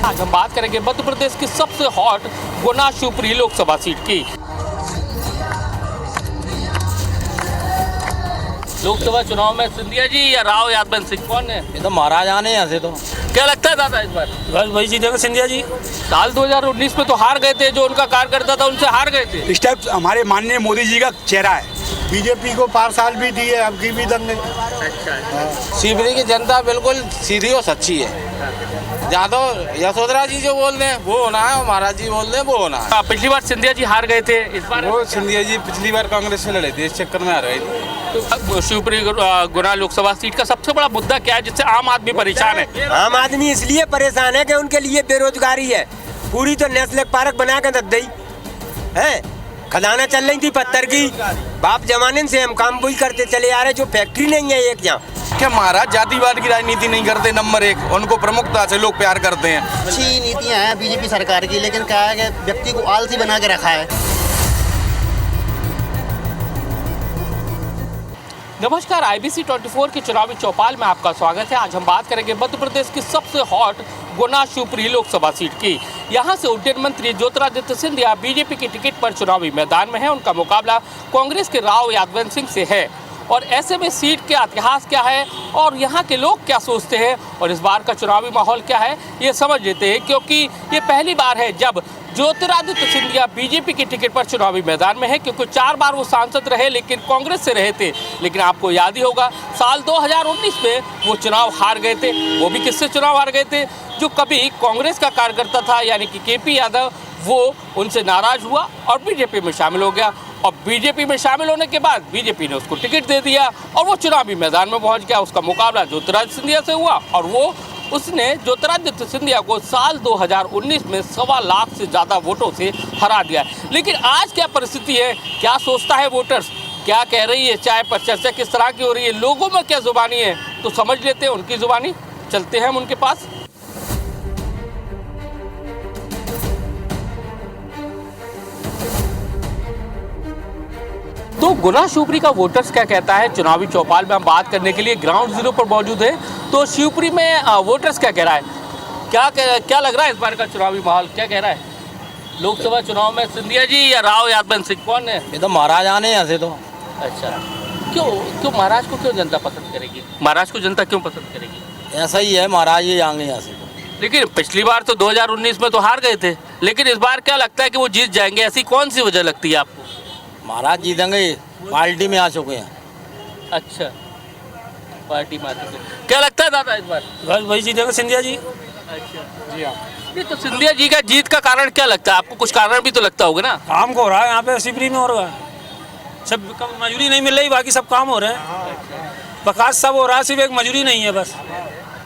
आज हम बात करेंगे मध्य प्रदेश की सबसे हॉट गुना शिवपुरी लोकसभा सीट की। लोकसभा चुनाव में सिंधिया जी या राव यादव सिंह कौन है? ये तो महाराज आने यहाँ से। तो क्या लगता है दादा इस बार? बस वही जीतेगा सिंधिया जी। साल 2019 में तो हार गए थे, जो उनका कार्यकर्ता था उनसे हार गए थे। इस टाइप हमारे माननीय मोदी जी का चेहरा है। बीजेपी को 5 साल भी दिए, अब की भी दंगे। शिवपुरी की जनता बिल्कुल सीधी और सच्ची है। यादव यशोधरा जी जो बोल रहे हैं वो होना है, महाराज जी बोल रहे हैं वो होना है। पिछली बार सिंधिया जी हार गए थे, इस बार वो सिंधिया जी पिछली बार कांग्रेस से लड़े थे, इस चक्कर में आ रहे थे। तो शिवपुरी गुना लोकसभा सीट का सबसे बड़ा मुद्दा क्या है जिससे आम आदमी परेशान है? आम आदमी इसलिए परेशान है कि उनके लिए बेरोजगारी है। पूरी तो नेशनल पार्क बना के दे दी है, खदाना चल रही थी पत्थर की। बाप जमाने से हम काम वही करते चले आ रहे, जो फैक्ट्री नहीं है एक यहाँ। क्या महाराज जातिवाद की राजनीति नहीं करते? नंबर 1 उनको प्रमुखता से लोग प्यार करते हैं। अच्छी नीतियाँ हैं बीजेपी सरकार की, लेकिन क्या है कि व्यक्ति को आलसी बना के रखा है। नमस्कार, IBC 24 के चुनावी चौपाल में आपका स्वागत है। आज हम बात करेंगे मध्य प्रदेश की सबसे हॉट गुना शिवपुरी लोकसभा सीट की। यहां से उड्डयन मंत्री ज्योतिरादित्य सिंधिया बीजेपी की टिकट पर चुनावी मैदान में है। उनका मुकाबला कांग्रेस के राव यादव सिंह से है। और ऐसे में सीट के इतिहास क्या है और यहाँ के लोग क्या सोचते हैं और इस बार का चुनावी माहौल क्या है, ये समझ लेते हैं। क्योंकि ये पहली बार है जब ज्योतिरादित्य सिंधिया बीजेपी की टिकट पर चुनावी मैदान में है, क्योंकि 4 बार वो सांसद रहे लेकिन कांग्रेस से रहे थे। लेकिन आपको याद ही होगा साल 2019 में वो चुनाव हार गए थे। वो भी किससे चुनाव हार गए थे? जो कभी कांग्रेस का कार्यकर्ता था यानी कि KP यादव, वो उनसे नाराज हुआ और बीजेपी में शामिल हो गया। और बीजेपी में शामिल होने के बाद बीजेपी ने उसको टिकट दे दिया और वो चुनावी मैदान में पहुंच गया। उसका मुकाबला ज्योतिरादित्य सिंधिया से हुआ और उसने ज्योतिरादित्य सिंधिया को साल 2019 में 1.25 लाख से ज़्यादा वोटों से हरा दिया। लेकिन आज क्या परिस्थिति है, क्या सोचता है वोटर्स, क्या कह रही है चाय पर चर्चा किस तरह की हो रही है, लोगों में क्या जुबानी है, तो समझ लेते हैं उनकी जुबानी। चलते हैं हम उनके पास। तो गुना शिवपुरी का वोटर्स क्या कहता है, चुनावी चौपाल में हम बात करने के लिए ग्राउंड जीरो पर मौजूद है। तो शिवपुरी में वोटर्स क्या कह रहा है, क्या लग रहा है इस बार का चुनावी माहौल, क्या कह रहा है? लोकसभा चुनाव में सिंधिया जी या राव यादव सिंह कौन है? ये तो महाराज आने यहाँ से। तो अच्छा, क्यों महाराज को क्यों जनता पसंद करेगी? महाराज को जनता क्यों पसंद करेगी? ऐसा ही है, महाराज ये आएंगे यहाँ से। लेकिन पिछली बार तो 2019 में तो हार गए थे, लेकिन इस बार क्या लगता है कि वो जीत जाएंगे? ऐसी कौन सी वजह लगती है आपको? महाराज जीतेंगे, पार्टी में आ चुके हैं। अच्छा, पार्टी में आ चुके हैं। क्या लगता है दादा इस बार? बस वही जीतेगा सिंधिया जी। अच्छा जी हाँ। ये तो सिंधिया जी का जीत का कारण क्या लगता है आपको? कुछ कारण भी तो लगता होगा ना। काम को हो रहा है यहाँ पे शिवपुरी में, हो रहा है सब मजूरी नहीं मिल रही, बाकी सब काम हो रहे हैं, विकास सब हो रहा है, सिर्फ एक मजूरी नहीं है बस।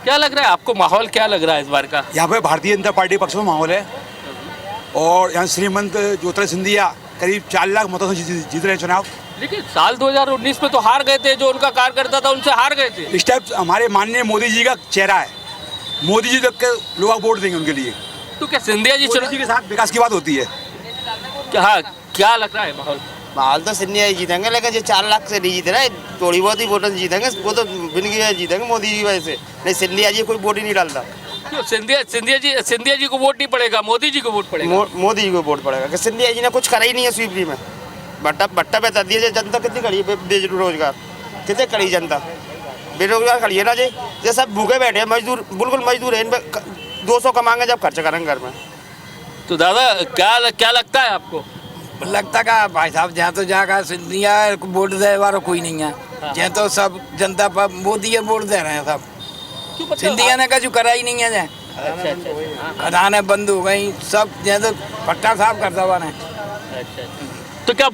क्या लग रहा है आपको, माहौल क्या लग रहा है इस बार का? यहाँ पे भारतीय जनता पार्टी पक्ष में माहौल है और यहाँ श्रीमंत ज्योतिरादित्य सिंधिया करीब 4 लाख मतों से जीत रहे हैं चुनाव। लेकिन साल 2019 में तो हार गए थे, जो उनका कार्यकर्ता था उनसे हार गए थे। इस टाइप हमारे माननीय मोदी जी का चेहरा है। मोदी जी तक के लोग वोट देंगे उनके लिए। तो क्या सिंधिया जी के साथ विकास की बात होती है? क्या लग रहा है माहौल तो सिंधिया ही जीतेंगे, लेकिन ये 4 लाख से नहीं जीते ना, थोड़ी बहुत ही वोटों से जीतेंगे। वो तो बिन गिने जीतेंगे मोदी की वजह से, नहीं सिंधिया जी कोई वोट ही नहीं डालता। क्यों सिंधिया जी को वोट नहीं पड़ेगा, मोदी जी को वोट पड़ेगा? मोदी जी को वोट पड़ेगा कि सिंधिया जी ने कुछ करा ही नहीं है शिवपुरी में। भट्टा बता दिए, जनता कितनी खड़ी है बेरोजगार, कितने खड़ी जनता बेरोजगार खड़ी है ना जी। ये सब भूखे बैठे हैं, मजदूर बिल्कुल मजदूर है। इन पर 200 कमाएंगे जब खर्च करेंगे घर में। तो दादा क्या लगता है आपको? लगता का भाई साहब, जहाँ तो जाकर सिंधिया वोट दे वाला कोई नहीं है, जहाँ तो सब जनता पर मोदी वोट दे रहे हैं सब। सिंधिया ने कछु करा ही नहीं है। अच्छा। खदानें बंद हो गई सब, जहाँ तो पट्टा साफ करता हुआ ने। अच्छा, तो क्या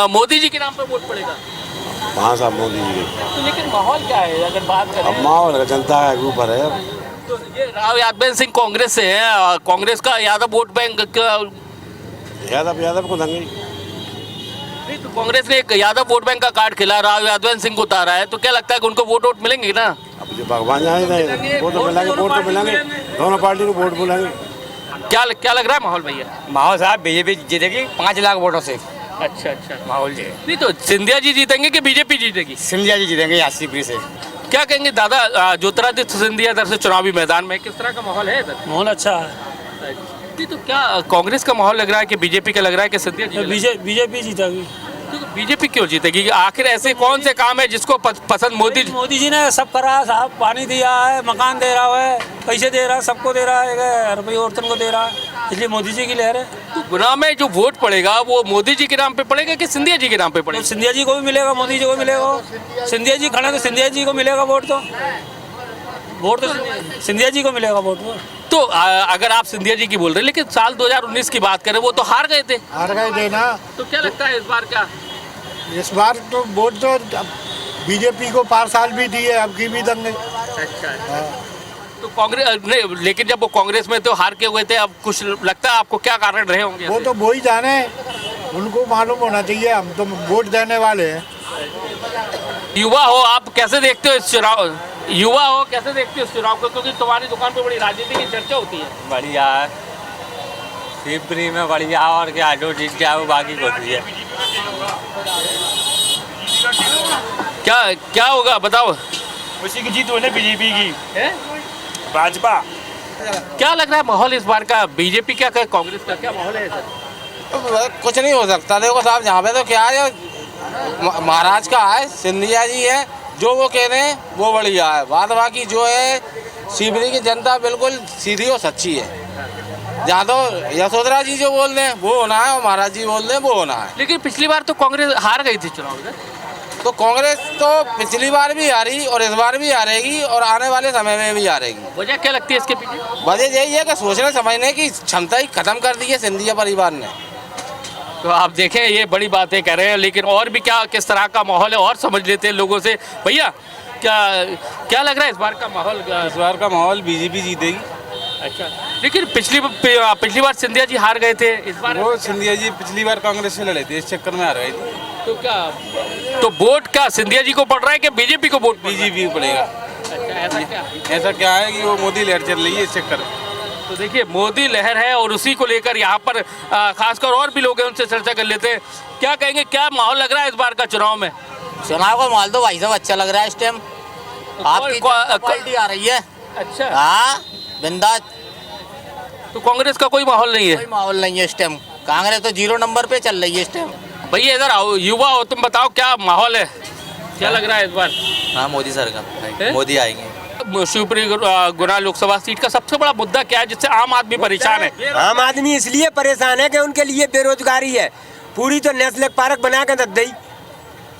मोदी जी के नाम पर वोट पड़ेगा? हाँ साहब, मोदी जी तो लेकिन माहौल क्या है अगर बात करें? अब माहौल जनता के ऊपर है। तो ये राव यादव सिंह कांग्रेस से है, कांग्रेस का यादव वोट बैंक यादव को देंगे नहीं। तो कांग्रेस ने एक यादव वोट बैंक का कार्ड खिला, राव यादव सिंह को उतारा है, तो क्या लगता है कि उनको वोट मिलेंगे ना? अब जो भगवान जाने वो तो मिलेंगे, वोट तो मिलेंगे, दोनों पार्टी को वोट मिलेंगे। क्या लग रहा है माहौल भैया? माहौल साहब बीजेपी जीतेगी 5 लाख वोटों से। अच्छा माहौल जी नहीं तो सिंधिया जी जीतेंगे कि बीजेपी जीतेगी? सिंधिया जी जीतेंगे 80% से। क्या कहेंगे दादा, ज्योतिरादित्य सिंधिया इधर से चुनावी मैदान में, किस तरह का माहौल है इधर? माहौल अच्छा है। नहीं तो क्या कांग्रेस का माहौल लग रहा है कि बीजेपी का लग रहा है कि सिंधिया जी? बीजेपी जीतेगी। तो बीजेपी क्यों जीतेगी? आखिर ऐसे कौन से काम है जिसको पसंद मोदी जी ने सब करा है साहब, पानी दिया है, मकान दे रहा है, पैसे दे रहा है, सबको दे रहा है, रुपये औरतन को दे रहा है, इसलिए मोदी जी की लहर है। तो गुना में जो वोट पड़ेगा वो मोदी जी के नाम पे पड़ेगा कि सिंधिया जी के नाम पे तो पड़ेगा? सिंधिया जी को भी मिलेगा, मोदी जी को मिलेगा। सिंधिया जी खड़े तो सिंधिया जी को मिलेगा वोट तो सिंधिया जी को मिलेगा वोट। तो अगर आप सिंधिया जी की बोल रहे हैं, लेकिन साल 2019 की बात करें वो तो हार गए थे। हार गए थे ना। तो क्या लगता है इस बार क्या? इस बार तो वोट तो बीजेपी को 5 साल भी दिए, अब की भी देंगे। अच्छा। तो कांग्रेस नहीं, लेकिन जब वो कांग्रेस में तो हार के हुए थे, अब कुछ लगता है आपको क्या कारण रहे होंगे? वो तो वो ही जाने, उनको मालूम होना चाहिए, हम तो वोट देने वाले हैं। युवा हो आप, कैसे देखते हो इस चुनाव? युवा हो कैसे देखते हो इस चुनाव को? क्योंकि तुम्हारी दुकान पे बड़ी राजनीति की चर्चा होती है। बढ़िया है, शिवपुरी में बढ़िया, और क्या जो जीत गया वो बाकी कुछ है। क्या होगा बताओ? उसी की जीत होने बीजेपी की है? भाजपा। क्या लग रहा है माहौल इस बार का? बीजेपी क्या कहे, कांग्रेस का क्या माहौल है सर? तो कुछ नहीं हो सकता। देखो साहब, यहाँ पे तो क्या है, महाराज का है, सिंधिया जी है, जो वो कह रहे हैं वो बढ़िया है। बाकी जो है शिवपुरी की जनता बिल्कुल सीधी और सच्ची है। जहाँ तो यशोधरा जी जो बोल रहे हैं वो होना है, और महाराज जी बोल रहे हैं वो होना है। लेकिन पिछली बार तो कांग्रेस हार गई थी चुनाव में। तो कांग्रेस तो पिछली बार भी हारी और इस बार भी हारेगी और आने वाले समय में भी हारेगी। वजह क्या लगती है इसके पीछे? वजह यही है कि सोचने समझने की क्षमता ही खत्म कर दी है सिंधिया परिवार ने। तो आप देखें, ये बड़ी बातें कर रहे हैं, लेकिन और भी क्या किस तरह का माहौल है और समझ लेते हैं लोगों से। भैया क्या लग रहा है इस बार का माहौल? इस बार का माहौल बीजेपी जीतेगी। अच्छा, लेकिन पिछली बार सिंधिया जी हार गए थे, इस बार वो सिंधिया जी पिछली बार कांग्रेस से लड़े थे, इस चक्कर में हार गए थे। तो क्या, तो वोट क्या सिंधिया जी को पड़ रहा है कि बीजेपी को वोट? बीजेपी को पड़ेगा। अच्छा, ऐसा क्या है कि वो मोदी लहर चल रही है इस चक्कर में। तो देखिए, मोदी लहर है और उसी को लेकर यहाँ पर खासकर और भी लोग हैं, उनसे चर्चा कर लेते हैं। क्या कहेंगे, क्या माहौल लग रहा है इस बार का चुनाव में? चुनाव का माहौल तो भाई साहब अच्छा लग रहा है इस टाइम। आपकी पार्टी आ रही है। अच्छा, हाँ बिंदास। तो कांग्रेस का कोई माहौल नहीं है? कोई माहौल नहीं है इस टाइम। कांग्रेस तो 0 नंबर पे चल रही है इस टाइम। भैया इधर आओ, युवा हो, तुम बताओ क्या माहौल है, क्या लग रहा है इस बार? हाँ मोदी सरकार, मोदी आएंगे। शिवपुरी गुना लोकसभा सीट का सबसे बड़ा मुद्दा क्या है जिससे आम आदमी परेशान है? आम आदमी इसलिए परेशान है कि उनके लिए बेरोजगारी है। पूरी तो नेशनल पार्क बना के दे दी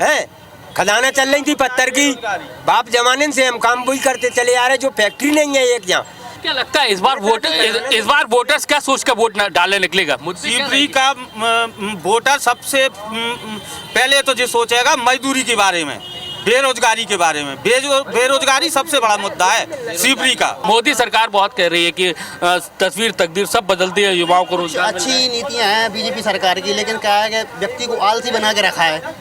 है, खदाना चल रही थी पत्थर की, बाप जमाने से हम काम वही करते चले आ रहे, जो फैक्ट्री नहीं है एक यहाँ। क्या लगता है इस बार वोटर्स क्या सोच कर वोट डालने निकलेगा? शिवपुरी का वोटर सबसे पहले तो जो सोचेगा मजदूरी के बारे में, बेरोजगारी के बारे में। बेरोजगारी सबसे बड़ा मुद्दा है शिवपुरी का। मोदी सरकार बहुत कह रही है कि तस्वीर तकदीर सब बदलती है, युवाओं को रोजगार। अच्छी नीतियां हैं बीजेपी सरकार की, लेकिन क्या है कि व्यक्ति को आलसी बना के रखा है।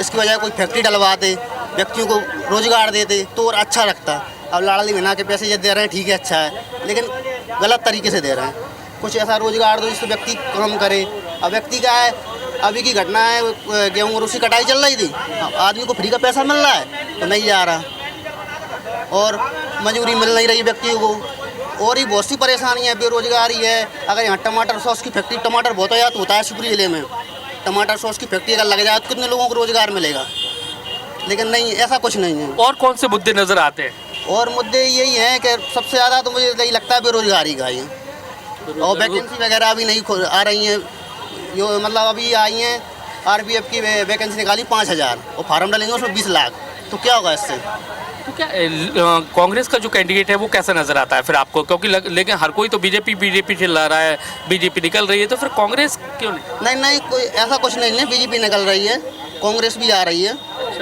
इसकी वजह कोई फैक्ट्री डलवाते, व्यक्तियों को रोजगार देते तो और अच्छा लगता। अब लाड़ली बना के पैसे दे रहे हैं, ठीक है अच्छा है, लेकिन गलत तरीके से दे रहे हैं। कुछ ऐसा रोजगार दो जिससे व्यक्ति काम करे। अब व्यक्ति का है, अभी की घटना है, गेहूँ और उसकी कटाई चल रही थी, आदमी को फ्री का पैसा मिल रहा है तो नहीं जा रहा, और मजदूरी मिल नहीं रही व्यक्तियों को। और ही बहुत सी परेशानियाँ, बेरोजगारी है। अगर यहाँ टमाटर सॉस की फैक्ट्री, टमाटर बहुत आयात होता है शिवपुरी जिले में, टमाटर सॉस की फैक्ट्री अगर लग जाए तो कितने लोगों को रोजगार मिलेगा? लेकिन नहीं, ऐसा कुछ नहीं है। और कौन से मुद्दे नजर आते हैं? और मुद्दे यही हैं कि सबसे ज़्यादा तो मुझे यही लगता है बेरोजगारी का ही, और वैकेंसी वगैरह अभी नहीं आ रही हैं। जो मतलब अभी आई हैं आरपीएफ की वैकेंसी निकाली 5000 और फार्म डालेंगे उसमें 20 लाख, तो क्या होगा इससे? तो क्या कांग्रेस का जो कैंडिडेट है वो कैसा नजर आता है फिर आपको? क्योंकि लेकिन हर कोई तो बीजेपी चिल्ला रहा है, बीजेपी निकल रही है, तो फिर कांग्रेस क्यों नहीं? नहीं, कोई ऐसा कुछ नहीं है। बीजेपी निकल रही है, कांग्रेस भी आ रही है।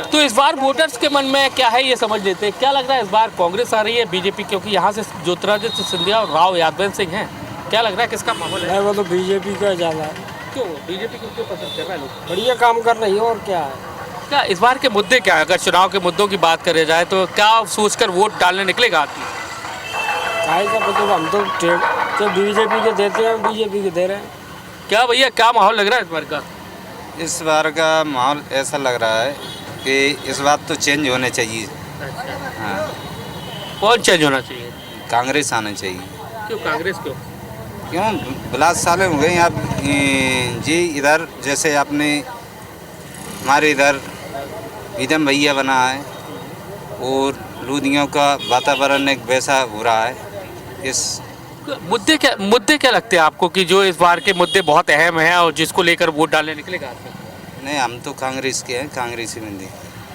तो इस बार वोटर्स के मन में क्या है ये समझ लेते हैं। क्या लग रहा है इस बार कांग्रेस आ रही है, बीजेपी? क्योंकि यहाँ से ज्योतिरादित्य सिंधिया और राव यादवेंद्र सिंह हैं, क्या लग रहा है किसका माहौल है? वो तो बीजेपी का ज़्यादा है। क्यों बीजेपी को क्यों पसंद कर रहा है लोग? बढ़िया काम कर रही है, और क्या है। क्या इस बार के मुद्दे क्या है? अगर चुनाव के मुद्दों की बात करे जाए तो क्या सोचकर वोट डालने निकलेगा आदमी? हम तो जो बीजेपी के देते हैं बीजेपी के दे रहे हैं। क्या भैया क्या माहौल लग रहा है इस बार का? इस बार का माहौल ऐसा लग रहा है कि इस बार तो चेंज होने चाहिए। हाँ, कौन चेंज होना चाहिए? कांग्रेस आना चाहिए। क्यों कांग्रेस क्यों? क्यों बिलास साल हो गए आप जी। इधर जैसे आपने हमारे इधर विदम भैया बना है और लूधियों का वातावरण एक वैसा हो रहा है। इस मुद्दे क्या लगते हैं आपको कि जो इस बार के मुद्दे बहुत अहम हैं और जिसको लेकर वोट डालने निकलेगा? नहीं, हम तो कांग्रेस के हैं, कांग्रेसी बंदी।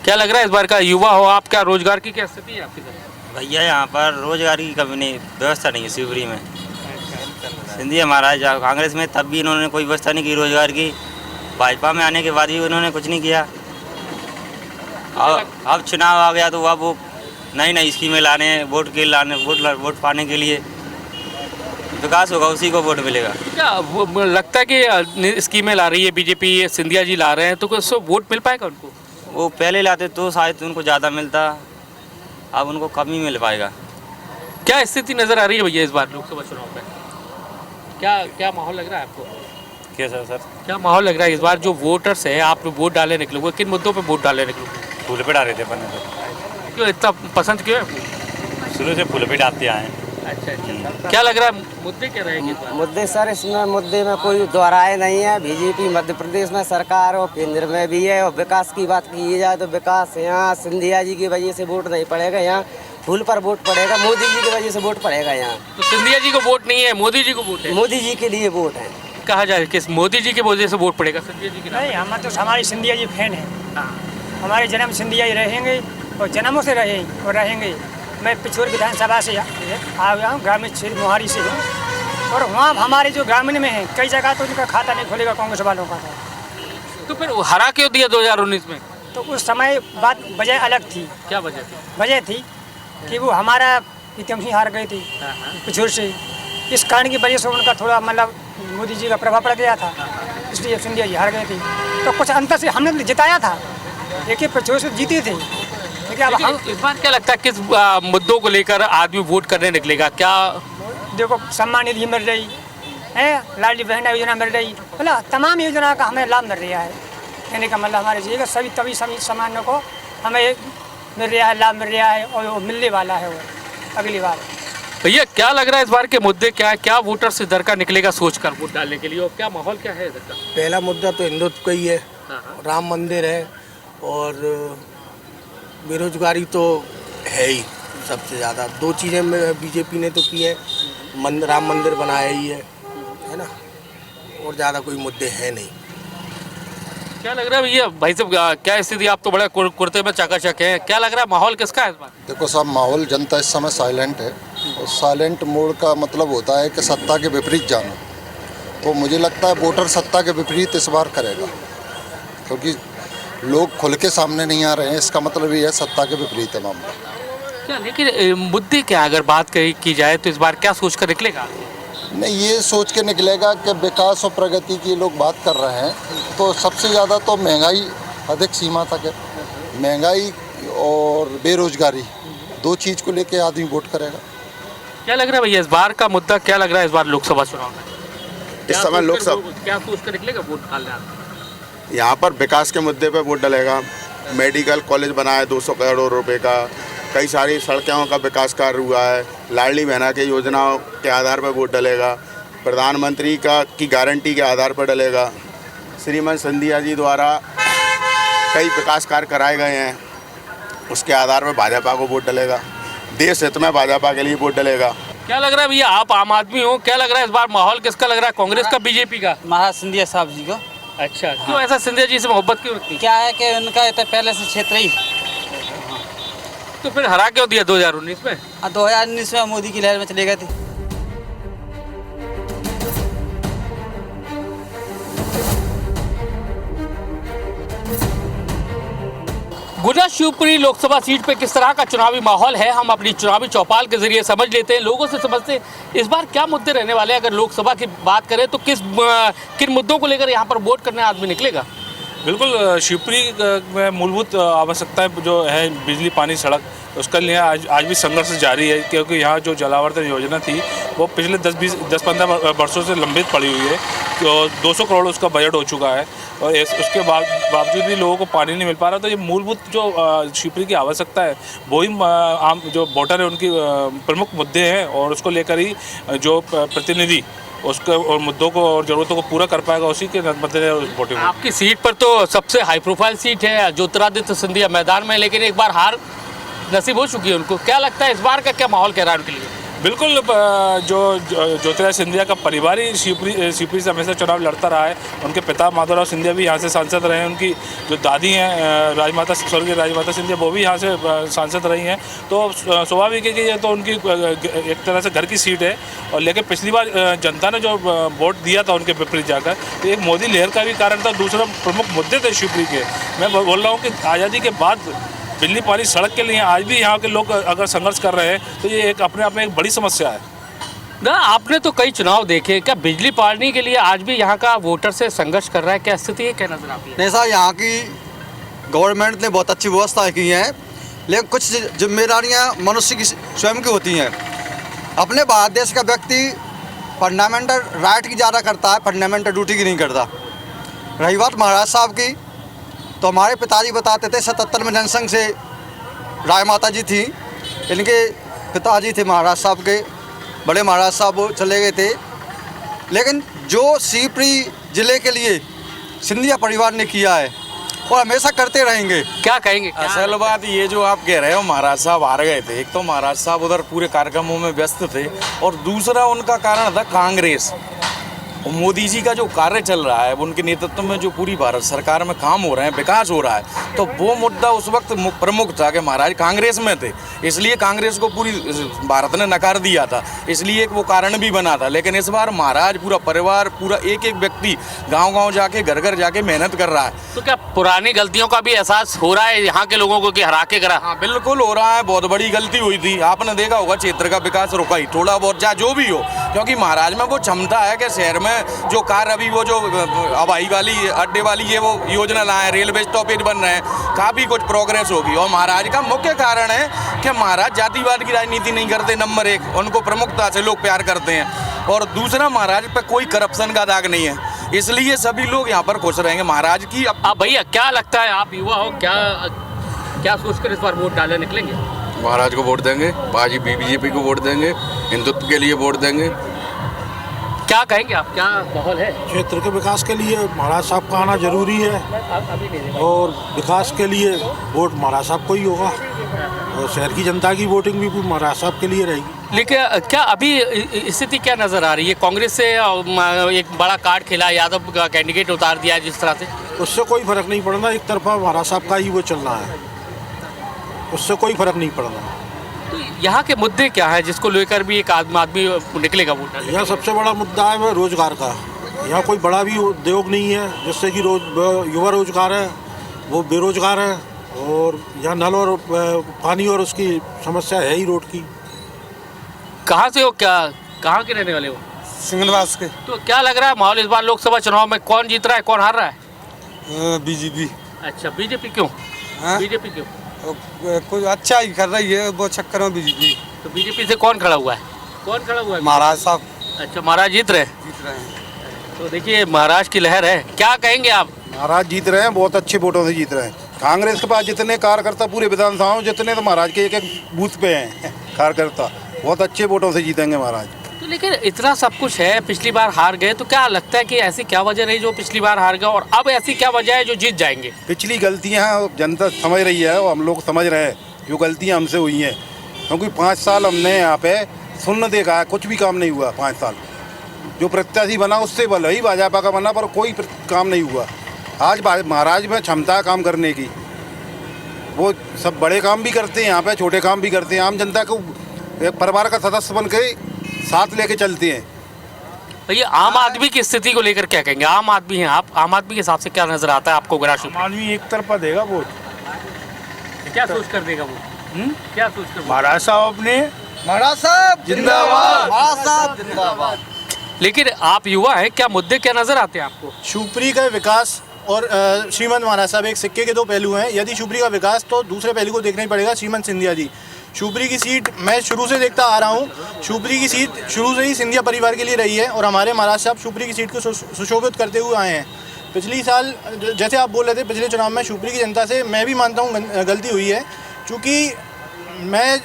क्या लग रहा है इस बार का युवा हो आप, क्या रोजगार की क्या स्थिति है आपकी तरफ? भैया यहाँ पर रोजगार की कभी नहीं व्यवस्था नहीं है शिवपुरी में। सिंधिया महाराज कांग्रेस में तब भी इन्होंने कोई व्यवस्था नहीं की रोजगार की। भाजपा में आने के बाद भी उन्होंने कुछ नहीं किया। अब चुनाव आ गया तो अब वो नई नई स्कीमें लाने वोट पाने के लिए विकास होगा, उसी को वोट मिलेगा। क्या लगता है कि स्कीमें ला रही है बीजेपी, सिंधिया जी ला रहे हैं, तो उससे वोट मिल पाएगा उनको? वो पहले लाते तो शायद उनको ज़्यादा मिलता, अब उनको कम ही मिल पाएगा। क्या स्थिति नज़र आ रही है भैया इस बार लोकसभा चुनाव में? क्या माहौल लग रहा है आपको? कैसा सर? क्या माहौल लग रहा है इस बार जो वोटर्स हैं, आप वोट डालने निकलोगे, किन मुद्दों पे वोट डालने निकलोगे? फूल पे डाल रहे थे अपन तो। क्यों इतना पसंद क्यों है? शुरू से फूल पे डालते आए हैं। अच्छा। क्या लग रहा है मुद्दे क्या रहेंगे? मुद्दे सर इसमें मुद्दे में कोई दोहराए नहीं है। बीजेपी मध्य प्रदेश में सरकार और केंद्र में भी है, और विकास की बात की जाए तो विकास यहाँ सिंधिया जी की वजह से वोट नहीं पड़ेगा, यहाँ फूल पर वोट पड़ेगा, मोदी जी की वजह से वोट पड़ेगा यहाँ। तो सिंधिया जी को वोट नहीं है, मोदी जी को वोट है? मोदी जी के लिए वोट है। कहा जाए किस मोदी जी की वजह से वोट पड़ेगा सिंधिया जी की? नहीं, हम तो हमारी सिंधिया जी फैन है। हमारे जन्म सिंधिया ही रहेंगे और जन्मों से रहेंगे। मैं पिछोर विधानसभा से आ गया हूँ, ग्रामीण क्षेत्र मोहारी से हूँ, और वहाँ हमारे जो ग्रामीण में है कई जगह तो उनका खाता नहीं खोलेगा कांग्रेस वालों का। तो फिर हरा क्यों दिया 2019 में? तो उस समय बात वजह अलग थी। क्या वजह थी? वजह थी कि वो हमारा प्रीतम सिंह हार गए थे पिछोर से, इस कारण की वजह से उनका थोड़ा मतलब मोदी जी का प्रभाव पड़ गया था, इसलिए सिंधिया जी हार गए थे। तो कुछ अंतर से हमने जिताया था, लेकिन पिछोर से जीते थे। अब हम इस बार क्या लगता है किस मुद्दों को लेकर आदमी वोट करने निकलेगा? क्या देखो, सम्मान निधि मिल रही है, लाडली बहन योजना मिल रही, मतलब तमाम योजना का हमें लाभ मिल रहा है। कहने का मतलब हमारे जी सभी सामान्यों को हमें मिल रहा है, लाभ मिल रहा है, और वो मिलने वाला है वो अगली बार। भैया क्या लग रहा है इस बार के मुद्दे क्या है? क्या वोटर्स इधर का निकलेगा सोचकर वोट डालने के लिए, और क्या माहौल क्या है इधर का? पहला मुद्दा तो हिंदुत्व का ही है, राम मंदिर है, और बेरोजगारी तो है ही सबसे ज़्यादा। दो चीज़ें बीजेपी ने तो की है, राम मंदिर बनाया ही है ना, और ज़्यादा कोई मुद्दे हैं नहीं। क्या लग रहा है भैया? भाई साहब क्या स्थिति? आप तो बड़े कुर्ते में चकाचक हैं, क्या लग रहा है माहौल किसका है इस बार? देखो साहब, माहौल जनता इस समय साइलेंट है, और साइलेंट मोड का मतलब होता है कि सत्ता के विपरीत जाना। तो मुझे लगता है वोटर सत्ता के विपरीत इस बार करेगा, क्योंकि लोग खुल के सामने नहीं आ रहे हैं। इसका मतलब ये है सत्ता के विपरीत है मामला। क्या लेकिन मुद्दे क्या अगर बात की जाए तो इस बार क्या सोच कर निकलेगा? नहीं, ये सोच के निकलेगा कि विकास और प्रगति की लोग बात कर रहे हैं, तो सबसे ज़्यादा तो महंगाई अधिक सीमा तक है। महंगाई और बेरोजगारी, दो चीज़ को लेके आदमी वोट करेगा। क्या लग रहा है भैया इस बार का मुद्दा क्या लग रहा है इस बार लोकसभा चुनाव में? इस समय लोकसभा क्या सोच कर निकलेगा वोट डालने? यहाँ पर विकास के मुद्दे पे वोट डलेगा। मेडिकल कॉलेज बना है 200 करोड़ रुपए का, कई सारी सड़कों का विकास कार्य हुआ है, लाडली बहना के योजनाओं के आधार पर वोट डलेगा, प्रधानमंत्री की गारंटी के आधार पर डलेगा, श्रीमान सिंधिया जी द्वारा कई विकास कार्य कराए गए हैं, उसके आधार पर भाजपा को वोट डलेगा। देश हित में भाजपा के लिए वोट डलेगा। क्या लग रहा है भैया, आप आम आदमी हो, क्या लग रहा है इस बार माहौल किसका लग रहा है? कांग्रेस का, बीजेपी का? महाराज सिंधिया साहब जी को। अच्छा, क्यों ऐसा सिंधिया जी से मोहब्बत क्यों रखती? क्या है कि उनका ये तो पहले से क्षेत्र ही। तो फिर हरा क्यों दिया 2019 में? 2019 में मोदी की लहर में चले गए थे। गुना शिवपुरी लोकसभा सीट पे किस तरह का चुनावी माहौल है, हम अपनी चुनावी चौपाल के जरिए समझ लेते हैं, लोगों से समझते हैं इस बार क्या मुद्दे रहने वाले हैं। अगर लोकसभा की बात करें तो किन मुद्दों को लेकर यहाँ पर वोट करने आदमी निकलेगा? बिल्कुल शिवपुरी में मूलभूत आवश्यकताएं जो है बिजली, पानी, सड़क, उसके लिए आज भी संघर्ष जारी है, क्योंकि यहाँ जो जलावर्धन योजना थी वो पिछले 10-15 वर्षों से लंबित पड़ी हुई है। तो 200 करोड़ उसका बजट हो चुका है और उसके बावजूद भी लोगों को पानी नहीं मिल पा रहा। तो ये मूलभूत जो शिवपुरी की आवश्यकता है वो ही आम जो वोटर है उनकी प्रमुख मुद्दे हैं, और उसको लेकर ही जो प्रतिनिधि उसके और मुद्दों को और ज़रूरतों को पूरा कर पाएगा, उसी के मद्देनजर वोटिंग। आपकी सीट पर तो सबसे हाई प्रोफाइल सीट है, ज्योतिरादित्य सिंधिया मैदान में, लेकिन एक बार हार नसीब हो चुकी है उनको। क्या लगता है इस बार का क्या माहौल कह रहा है उनके लिए? बिल्कुल, जो ज्योतिरादित्य सिंधिया का परिवार ही शिवपुरी से हमेशा चुनाव लड़ता रहा है। उनके पिता माधवराव सिंधिया भी यहाँ से सांसद रहे हैं, उनकी जो दादी हैं राजमाता स्वर्गीय राजमाता सिंधिया वो भी यहाँ से सांसद रही हैं। तो स्वाभाविक है कि ये तो उनकी एक तरह से घर की सीट है। और लेकिन पिछली बार जनता ने जो वोट दिया था उनके विपरीत जाकर, तो एक मोदी लहर का भी कारण था, दूसरा प्रमुख मुद्दे थे शिवपुरी के। मैं बोल रहा हूँ कि आज़ादी के बाद बिजली, पानी, सड़क के लिए आज भी यहाँ के लोग अगर संघर्ष कर रहे हैं तो ये एक अपने आप में एक बड़ी समस्या है ना। आपने तो कई चुनाव देखे, क्या बिजली पानी के लिए आज भी यहाँ का वोटर से संघर्ष कर रहा है? क्या स्थिति है, क्या नजर आती है? नहीं सर, यहाँ की गवर्नमेंट ने बहुत अच्छी व्यवस्थाएं की हैं, लेकिन कुछ जिम्मेदारियाँ मनुष्य की स्वयं की होती हैं। अपने भारत देश का व्यक्ति फंडामेंटल राइट की ज़्यादा करता है, फंडामेंटल ड्यूटी की नहीं करता। रही बात महाराज साहब की, तो हमारे पिताजी बताते थे 77 में जनसंघ से राय माता जी थी, इनके पिताजी थे महाराज साहब के, बड़े महाराज साहब वो चले गए थे। लेकिन जो शिवपुरी ज़िले के लिए सिंधिया परिवार ने किया है वो हमेशा करते रहेंगे। क्या कहेंगे? असल बात ये जो आप कह रहे हो, महाराज साहब हार गए थे। एक तो महाराज साहब उधर पूरे कार्यक्रमों में व्यस्त थे, और दूसरा उनका कारण था कांग्रेस। और मोदी जी का जो कार्य चल रहा है, उनके नेतृत्व में जो पूरी भारत सरकार में काम हो रहे हैं, विकास हो रहा है, तो वो मुद्दा उस वक्त प्रमुख था कि महाराज कांग्रेस में थे, इसलिए कांग्रेस को पूरी भारत ने नकार दिया था, इसलिए एक वो कारण भी बना था। लेकिन इस बार महाराज पूरा परिवार, पूरा एक एक व्यक्ति गांव-गांव जाके, घर घर जाके मेहनत कर रहा है। तो क्या पुरानी गलतियों का भी एहसास हो रहा है यहाँ के लोगों को कि हरा के करा? हाँ बिल्कुल हो रहा है, बहुत बड़ी गलती हुई थी। आपने देखा होगा क्षेत्र का विकास रुका ही थोड़ा बहुत, चाहे जो भी हो, क्योंकि महाराज में वो क्षमता है कि शहर में जो कार अभी वो जो हवाई वाली अड्डे वाली ये वो योजना लाए, रेलवे स्टॉपेज बन रहे हैं, काफ़ी कुछ प्रोग्रेस होगी। और महाराज का मुख्य कारण है कि महाराज जातिवाद की राजनीति नहीं करते, नंबर एक, उनको प्रमुखता से लोग प्यार करते हैं, और दूसरा महाराज पे कोई करप्शन का दाग नहीं है, इसलिए सभी लोग यहाँ पर खुश रहेंगे महाराज की। अब भैया क्या लगता है, आप युवा हो, क्या सोचकर इस बार वोट डालने निकलेंगे? महाराज को वोट देंगे, भाजपा बीजेपी को वोट देंगे, हिंदुत्व के लिए वोट देंगे। क्या कहेंगे आप, क्या माहौल है? क्षेत्र के विकास के लिए महाराज साहब का आना जरूरी है, और विकास के लिए वोट महाराज साहब को ही होगा, और शहर की जनता की वोटिंग भी महाराज साहब के लिए रहेगी। लेकिन क्या अभी स्थिति क्या नजर आ रही है? कांग्रेस से एक बड़ा कार्ड खेला, यादव का कैंडिडेट उतार दिया है जिस तरह से, उससे कोई फर्क नहीं पड़ना, एक तरफा महाराज साहब का ही वो चलना है, उससे कोई फर्क नहीं पड़ना। तो यहाँ के मुद्दे क्या है जिसको लेकर भी एक आदमी निकलेगा वोट डालने? यहाँ सबसे बड़ा मुद्दा है वो रोजगार का। यहाँ कोई बड़ा भी उद्योग नहीं है जिससे कि युवा रोजगार है, वो बेरोजगार है, और यहाँ नल और पानी और उसकी समस्या है ही रोड की। कहाँ से हो, क्या कहाँ के रहने वाले हो? सिंगलवास के। तो क्या लग रहा है माहौल इस बार लोकसभा चुनाव में, कौन जीत रहा है, कौन हार रहा है? बीजेपी। अच्छा, बीजेपी क्यों? बीजेपी क्यों? कुछ अच्छा ही कर रही है वो चक्कर में बीजेपी। तो बीजेपी से कौन खड़ा हुआ है, कौन खड़ा हुआ है? महाराज साहब। अच्छा, महाराज जीत रहे हैं। तो देखिए महाराज की लहर है, क्या कहेंगे आप? महाराज जीत रहे हैं, बहुत अच्छे वोटों से जीत रहे हैं। कांग्रेस के पास जितने कार्यकर्ता पूरे विधानसभाओं जितने, तो महाराज के एक एक बूथ पे हैं कार्यकर्ता, बहुत अच्छे वोटों से जीतेंगे महाराज। तो लेकिन इतना सब कुछ है, पिछली बार हार गए, तो क्या लगता है कि ऐसी क्या वजह रही जो पिछली बार हार गए, और अब ऐसी क्या वजह है जो जीत जाएंगे? पिछली गलतियाँ जनता समझ रही है, और हम लोग समझ रहे हैं जो गलतियाँ हमसे हुई हैं, क्योंकि 5 साल हमने यहाँ पे सुनने देखा है, कुछ भी काम नहीं हुआ 5 साल। जो प्रत्याशी बना उससे भले ही भाजपा का बना, पर कोई काम नहीं हुआ। आज महाराज में क्षमता है काम करने की, वो सब बड़े काम भी करते हैं, यहाँ पे छोटे काम भी करते हैं, आम जनता को एक परिवार का सदस्य बन के साथ लेके चलते हैं। भैया आम आदमी की स्थिति को लेकर क्या कहेंगे? आम आदमी हैं आप, आम आदमी के हिसाब से क्या नजर आता है आपको? आम आदमी एक तरफा देगा वोट। क्या सोच कर देगा वोट? क्या सोच कर? महाराज साहब अपने, महाराज साहब जिंदाबाद, महाराज साहब जिंदाबाद। लेकिन आप युवा हैं, क्या मुद्दे क्या नजर आते हैं आपको? शिवपुरी का विकास और श्रीमंत महाराज साहब एक सिक्के के दो पहलू हैं। यदि शिवपुरी का विकास तो दूसरे पहलू को देखना ही पड़ेगा श्रीमंत सिंधिया जी। शिवपुरी की सीट मैं शुरू से देखता आ रहा हूँ, शिवपुरी की सीट शुरू से ही सिंधिया परिवार के लिए रही है और हमारे महाराज साहब शिवपुरी की सीट को सुशोभित करते हुए आए हैं। पिछली साल जैसे आप बोल रहे थे, पिछले चुनाव में शिवपुरी की जनता से मैं भी मानता हूँ गलती हुई है, क्योंकि मैं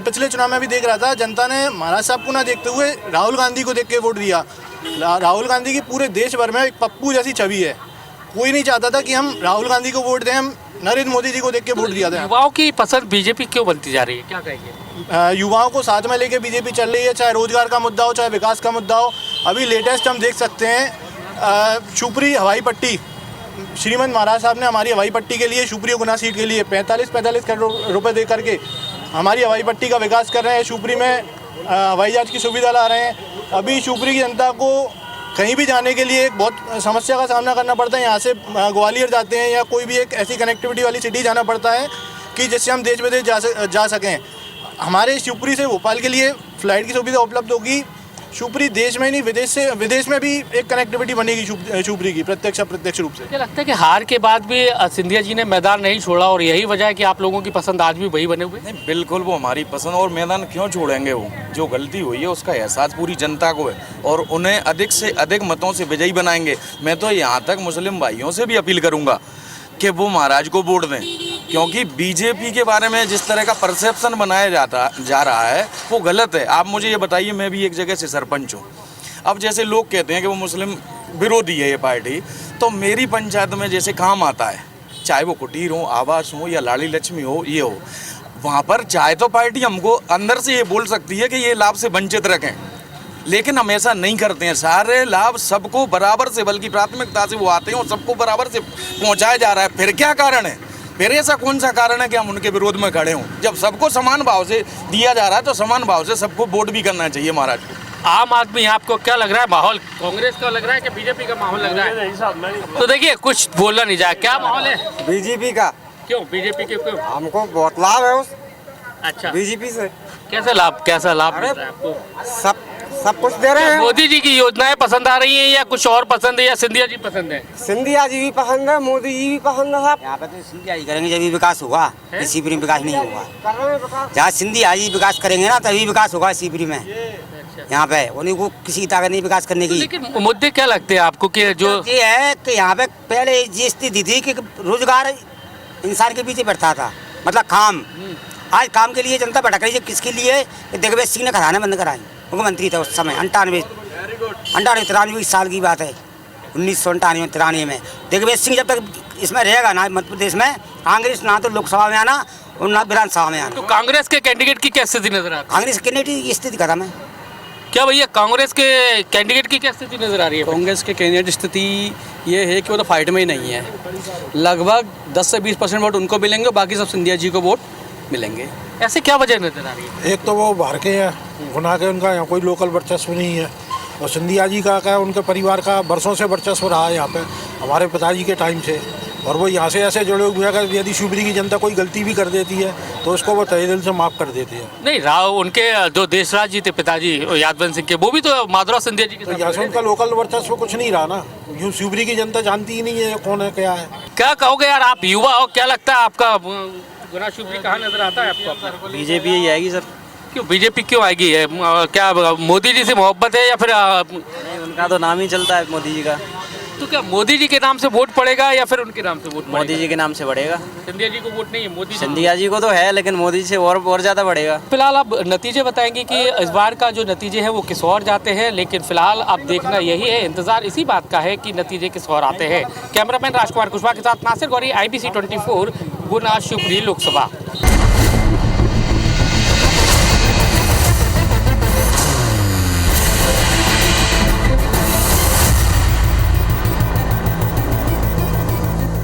पिछले चुनाव में भी देख रहा था, जनता ने महाराज साहब को ना देखते हुए राहुल गांधी को देख के वोट दिया। राहुल गांधी की पूरे देश भर में एक पप्पू जैसी छवि है, कोई नहीं चाहता था कि हम राहुल गांधी को वोट दें, हम नरेंद्र मोदी जी को देख के वोट दिया था। युवाओं की पसंद बीजेपी क्यों बनती जा रही है, क्या कहेंगे? युवाओं को साथ में लेके बीजेपी चल रही है, चाहे रोजगार का मुद्दा हो, चाहे विकास का मुद्दा हो। अभी लेटेस्ट हम देख सकते हैं शिवपुरी हवाई पट्टी, श्रीमंत महाराज साहब ने हमारी हवाई पट्टी के लिए, शिवपुरी गुना सीट के लिए 45 करोड़ रुपए दे करके हमारी हवाई पट्टी का विकास कर रहे हैं। शिवपुरी में हवाई जहाज की सुविधा ला रहे हैं। अभी शिवपुरी की जनता को कहीं भी जाने के लिए एक बहुत समस्या का सामना करना पड़ता है। यहाँ से ग्वालियर जाते हैं या कोई भी एक ऐसी कनेक्टिविटी वाली सिटी जाना पड़ता है कि जिससे हम देश विदेश जा सकें। हमारे शिवपुरी से भोपाल के लिए फ़्लाइट की सुविधा उपलब्ध होगी। शिवपुरी देश में नहीं विदेश में भी एक कनेक्टिविटी बनेगी शिवपुरी की प्रत्यक्ष रूप से। मुझे लगता है कि हार के बाद भी सिंधिया जी ने मैदान नहीं छोड़ा और यही वजह है कि आप लोगों की पसंद आज भी वही बने हुए। नहीं, बिल्कुल वो हमारी पसंद, और मैदान क्यों छोड़ेंगे? वो जो गलती हुई है उसका एहसास पूरी जनता को है और उन्हें अधिक से अधिक मतों से विजयी बनाएंगे। मैं तो यहाँ तक मुस्लिम भाइयों से भी अपील करूँगा कि वो महाराज को वोट दें, क्योंकि बीजेपी के बारे में जिस तरह का परसेप्शन बनाया जा रहा है वो गलत है। आप मुझे ये बताइए, मैं भी एक जगह से सरपंच हूँ। अब जैसे लोग कहते हैं कि वो मुस्लिम विरोधी है ये पार्टी, तो मेरी पंचायत में जैसे काम आता है, चाहे वो कुटीर हो, आवास हो या लाड़ी लक्ष्मी हो, ये हो, वहाँ पर चाहे तो पार्टी हमको अंदर से ये बोल सकती है कि ये लाभ से वंचित रखें, लेकिन हम ऐसा नहीं करते हैं। सारे लाभ सबको बराबर से, बल्कि प्राथमिकता से वो आते हैं और सबको बराबर से पहुंचाया जा रहा है। फिर क्या कारण है? फिर ऐसा कौन सा कारण है कि हम उनके विरोध में खड़े हों? जब सबको समान भाव से दिया जा रहा है तो समान भाव से सबको वोट भी करना चाहिए महाराज को। आम आदमी आपको क्या लग रहा है माहौल, कांग्रेस का लग रहा है कि बीजेपी का माहौल लग रहा है? तो देखिए, कुछ बोलना नहीं जाए, क्या माहौल है बीजेपी का? क्यों बीजेपी के? क्यों? हमको बहुत लाभ है उस अच्छा बीजेपी से। कैसा लाभ मिल रहा है आपको? सब कुछ दे रहे हैं। मोदी जी की योजनाएं पसंद आ रही हैं या कुछ और पसंद है, या सिंधिया जी पसंद है? सिंधिया जी भी पसंद है, मोदी जी भी पसंद है। यहाँ पे तो सिंधिया जी करेंगे जब विकास होगा, शिवपुरी में विकास नहीं होगा। जहाँ सिंधिया जी विकास करेंगे ना तभी विकास होगा शिवपुरी में। यहाँ पे उन्हीं को किसी ताकत नहीं विकास करने की। लेकिन मुद्दे क्या लगते हैं आपको कि जो ये है कि यहाँ पे पहले ये स्थिति थी कि रोजगार इंसान के पीछे बैठता था, मतलब काम। आज काम के लिए जनता भटक रही है, किसके लिए? दिग्विजय सिंह ने खदानें बंद कराई, मुख्यमंत्री था उस समय 93 साल की बात है, 1998-93 में। दिग्विजय सिंह जब तक इसमें रहेगा ना मध्य प्रदेश में, कांग्रेस ना तो लोकसभा में आना और ना विधानसभा में आना। तो कांग्रेस के कैंडिडेट की क्या स्थिति नजर आ रही है? कांग्रेस कैंडिडेट की स्थिति खत्म है। क्या भैया, कांग्रेस के कैंडिडेट की क्या स्थिति नजर आ रही है? कांग्रेस के कैंडिडेट स्थिति ये है कि वो तो फाइट में ही नहीं है। लगभग 10 से 20% वोट उनको मिलेंगे, बाकी सब सिंधिया जी को वोट मिलेंगे। ऐसे क्या वजह नजर आ रही है? एक तो वो बाहर के हैं, गुना के, उनका यहाँ कोई लोकल वर्चस्व नहीं है, और सिंधिया जी का क्या, उनके परिवार का बरसों से वर्चस्व रहा है यहाँ पे, हमारे पिताजी के टाइम से, और वो यहाँ से ऐसे जुड़े हुए हैं कि यदि शिवपुरी की जनता कोई गलती भी कर देती है तो उसको वो तहे दिल से माफ़ कर देते हैं। नहीं, राव उनके जो देशराज जी थे पिताजी यादवंत सिंह के, वो भी तो माधवराव सिंधिया जी के तो यहाँ से उनका लोकल वर्चस्व कुछ नहीं रहा ना, यूँ शिवपुरी की जनता जानती ही नहीं है कौन है क्या है। क्या कहोगे यार, आप युवा हो, क्या लगता है आपका गुना शिवपुरी कहाँ नजर आता है आपको? बीजेपी ही आएगी सर। क्यों बीजेपी क्यों आएगी? है क्या मोदी जी से मोहब्बत है या फिर उनका तो नाम ही चलता है मोदी जी का। तो क्या मोदी जी के नाम से वोट पड़ेगा या फिर उनके नाम से वोट? मोदी जी के नाम से बढ़ेगा। सिंधिया जी को वोट नहीं है, मोदी सिंधिया जी को तो है, लेकिन मोदी से और ज़्यादा बढ़ेगा। फिलहाल आप नतीजे बताएंगे कि इस बार का जो नतीजे हैं वो किस और जाते हैं, लेकिन फिलहाल अब देखना यही है, इंतजार इसी बात का है कि नतीजे किस और आते हैं। कैमरामैन राजकुमार कुशवाहा के साथ नासिर गौरी, IBC 24, गुना शिवपुरी लोकसभा।